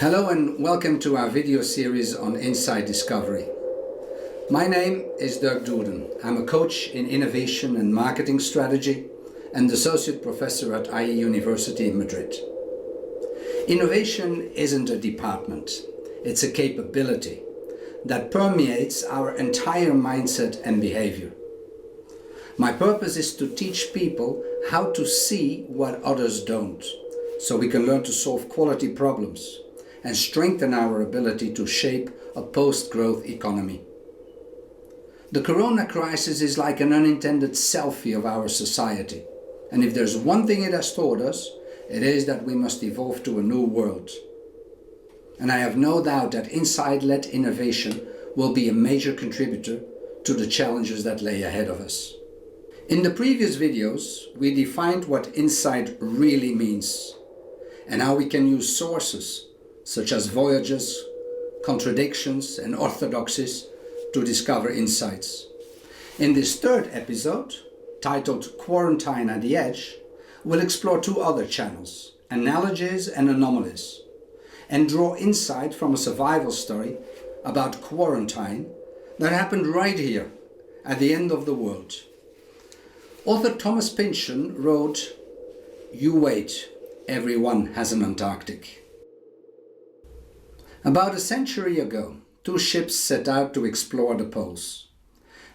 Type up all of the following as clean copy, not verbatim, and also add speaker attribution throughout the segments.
Speaker 1: Hello and welcome to our video series on InsightDiscovery. My name is Dirk Doeden. I'm a coach in innovation and marketing strategy and associate professor at IE University in Madrid. Innovation isn't a department, it's a capability that permeates our entire mindset and behavior. My purpose is to teach people how to see what others don't, so we can learn to solve quality problems and strengthen our ability to shape a post-growth economy. The corona crisis is like an unintended selfie of our society, and if there's one thing it has taught us, it is that we must evolve to a new world. And I have no doubt that insight-led innovation will be a major contributor to the challenges that lay ahead of us. In the previous videos, we defined what insight really means and how we can use sources such as voyages, contradictions and orthodoxies to discover insights. In this third episode, titled Quarantine at the Edge, we'll explore two other channels, analogies and anomalies, and draw insight from a survival story about quarantine that happened right here at the end of the world. Author Thomas Pynchon wrote, "You wait, everyone has an Antarctic." About a century ago, two ships set out to explore the poles.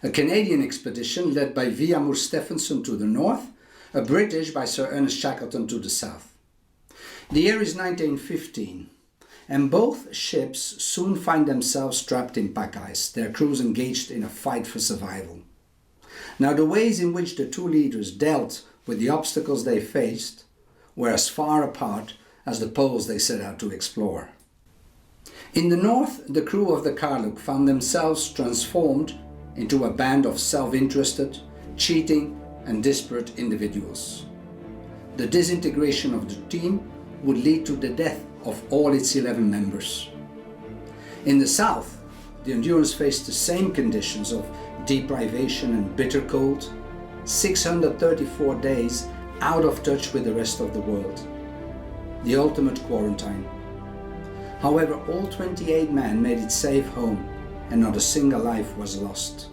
Speaker 1: A Canadian expedition led by Viamour Stephenson to the north, a British by Sir Ernest Shackleton to the south. The year is 1915, and both ships soon find themselves trapped in pack ice, their crews engaged in a fight for survival. Now, the ways in which the two leaders dealt with the obstacles they faced were as far apart as the poles they set out to explore. In the north, the crew of the Carlook found themselves transformed into a band of self-interested, cheating and disparate individuals. The disintegration of the team would lead to the death of all its 11 members. In the south, the Endurance faced the same conditions of deprivation and bitter cold, 634 days out of touch with the rest of the world. The ultimate quarantine. However, all 28 men made it safe home and not a single life was lost.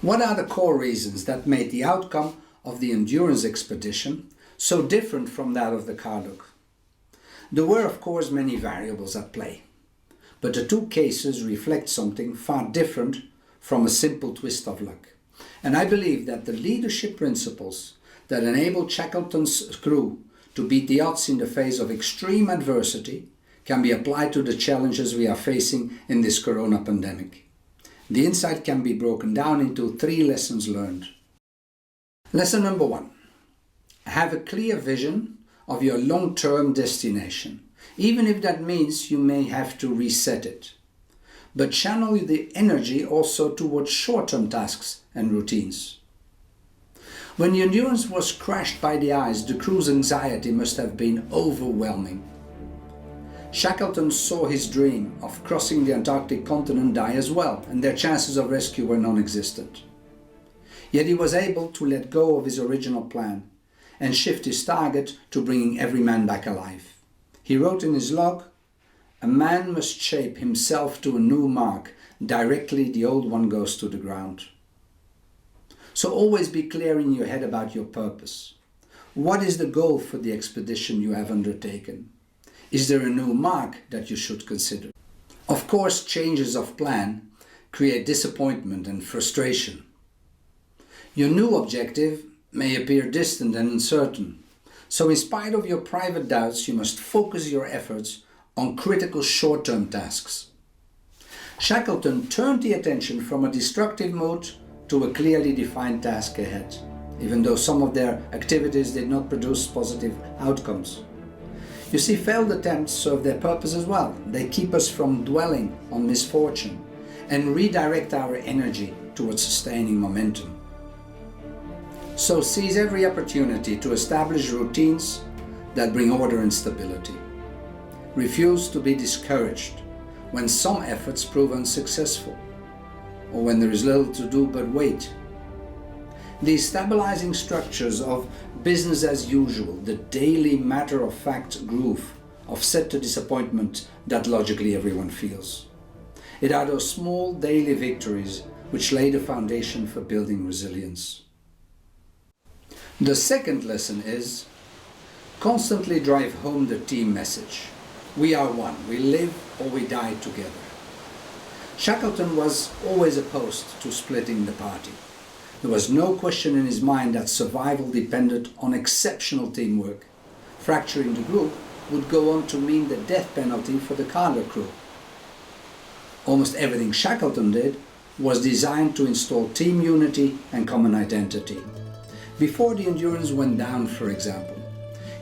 Speaker 1: What are the core reasons that made the outcome of the Endurance expedition so different from that of the Carlook? There were, of course, many variables at play, but the two cases reflect something far different from a simple twist of luck. And I believe that the leadership principles that enabled Shackleton's crew to beat the odds in the face of extreme adversity can be applied to the challenges we are facing in this corona pandemic. The insight can be broken down into 3 lessons learned. Lesson number 1. Have a clear vision of your long-term destination, even if that means you may have to reset it. But channel the energy also towards short-term tasks and routines. When the Endurance was crashed by the ice, the crew's anxiety must have been overwhelming. Shackleton saw his dream of crossing the Antarctic continent die as well, and their chances of rescue were non-existent. Yet he was able to let go of his original plan and shift his target to bringing every man back alive. He wrote in his log, "A man must shape himself to a new mark, directly the old one goes to the ground." So always be clear in your head about your purpose. What is the goal for the expedition you have undertaken? Is there a new mark that you should consider? Of course, changes of plan create disappointment and frustration. Your new objective may appear distant and uncertain. So in spite of your private doubts, you must focus your efforts on critical short-term tasks. Shackleton turned the attention from a destructive mode to a clearly defined task ahead, even though some of their activities did not produce positive outcomes. You see, failed attempts serve their purpose as well. They keep us from dwelling on misfortune and redirect our energy towards sustaining momentum. So seize every opportunity to establish routines that bring order and stability. Refuse to be discouraged when some efforts prove unsuccessful, or when there is little to do but wait. These stabilizing structures of business as usual, the daily matter-of-fact groove, offset the disappointment that logically everyone feels. It are those small daily victories which lay the foundation for building resilience. The second lesson is constantly drive home the team message. We are one, we live or we die together. Shackleton was always opposed to splitting the party. There was no question in his mind that survival depended on exceptional teamwork. Fracturing the group would go on to mean the death penalty for the cargo crew. Almost everything Shackleton did was designed to install team unity and common identity. Before the Endurance went down, for example,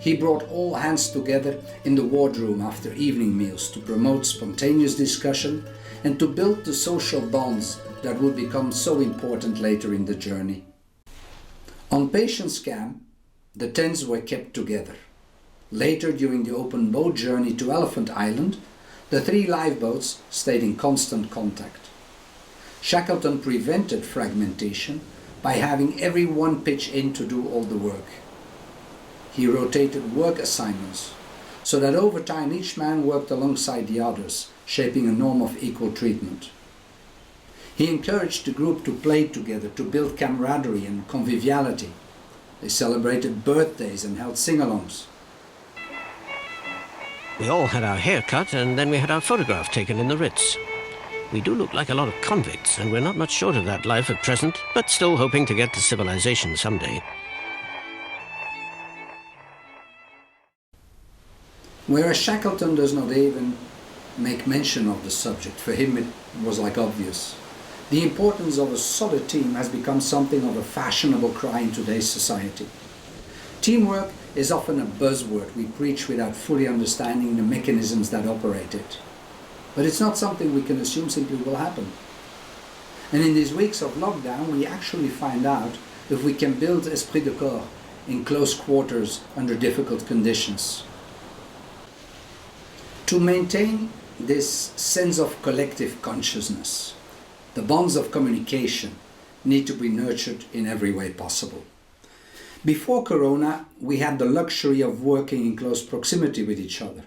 Speaker 1: he brought all hands together in the wardroom after evening meals to promote spontaneous discussion and to build the social bonds that would become so important later in the journey. On Patience Camp, the tents were kept together. Later, during the open boat journey to Elephant Island, the 3 lifeboats stayed in constant contact. Shackleton prevented fragmentation by having everyone pitch in to do all the work. He rotated work assignments so that over time each man worked alongside the others, shaping a norm of equal treatment. He encouraged the group to play together to build camaraderie and conviviality. They celebrated birthdays and held sing-alongs.
Speaker 2: We all had our hair cut and then we had our photograph taken in the Ritz. We do look like a lot of convicts and we're not much short of that life at present, but still hoping to get to civilization someday.
Speaker 1: Whereas Shackleton does not even make mention of the subject, for him it was like obvious. The importance of a solid team has become something of a fashionable cry in today's society. Teamwork is often a buzzword we preach without fully understanding the mechanisms that operate it. But it's not something we can assume simply will happen. And in these weeks of lockdown, we actually find out if we can build esprit de corps in close quarters under difficult conditions. To maintain this sense of collective consciousness, the bonds of communication need to be nurtured in every way possible. Before Corona, we had the luxury of working in close proximity with each other.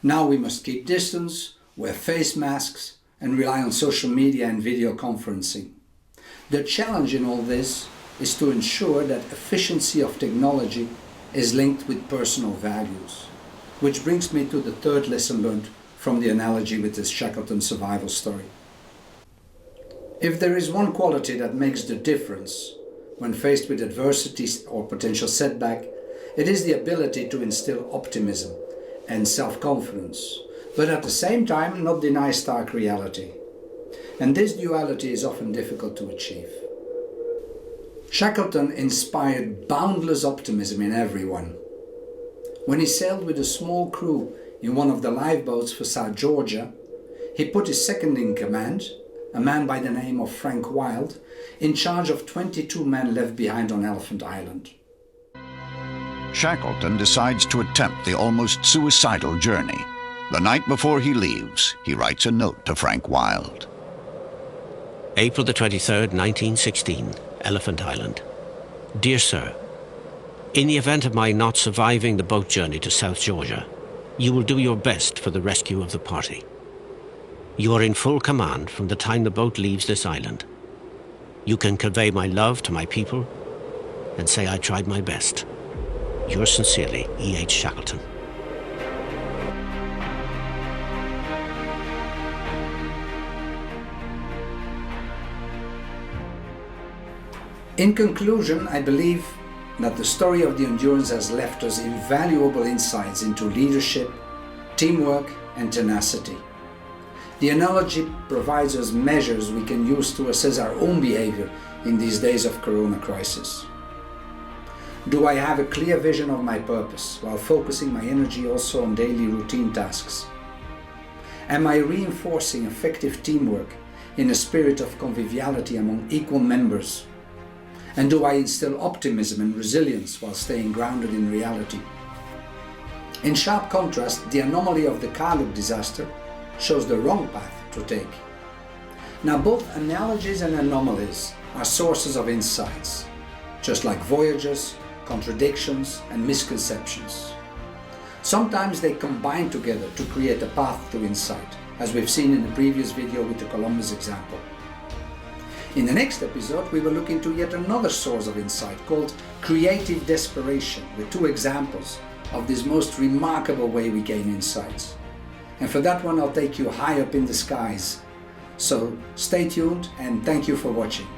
Speaker 1: Now we must keep distance, wear face masks, and rely on social media and video conferencing. The challenge in all this is to ensure that efficiency of technology is linked with personal values. Which brings me to the third lesson learned from the analogy with this Shackleton survival story. If there is one quality that makes the difference when faced with adversity or potential setback, it is the ability to instill optimism and self-confidence, but at the same time not deny stark reality. And this duality is often difficult to achieve. Shackleton inspired boundless optimism in everyone. When he sailed with a small crew in one of the lifeboats for South Georgia, he put his second in command, a man by the name of Frank Wild, in charge of 22 men left behind on Elephant Island.
Speaker 3: Shackleton decides to attempt the almost suicidal journey. The night before he leaves, he writes a note to Frank Wild.
Speaker 2: April the 23rd, 1916, Elephant Island. Dear Sir, in the event of my not surviving the boat journey to South Georgia, you will do your best for the rescue of the party. You are in full command from the time the boat leaves this island. You can convey my love to my people and say I tried my best. Yours sincerely, E.H. Shackleton.
Speaker 1: In conclusion, I believe that the story of the Endurance has left us invaluable insights into leadership, teamwork, and tenacity. The analogy provides us measures we can use to assess our own behavior in these days of Corona crisis. Do I have a clear vision of my purpose while focusing my energy also on daily routine tasks? Am I reinforcing effective teamwork in a spirit of conviviality among equal members? And do I instill optimism and resilience while staying grounded in reality? In sharp contrast, the anomaly of the Carluke disaster shows the wrong path to take. Now, both analogies and anomalies are sources of insights, just like voyages, contradictions, and misconceptions. Sometimes they combine together to create a path to insight, as we've seen in the previous video with the Columbus example. In the next episode, we will look into yet another source of insight called creative desperation, with 2 examples of this most remarkable way we gain insights. And for that one, I'll take you high up in the skies. So stay tuned and thank you for watching.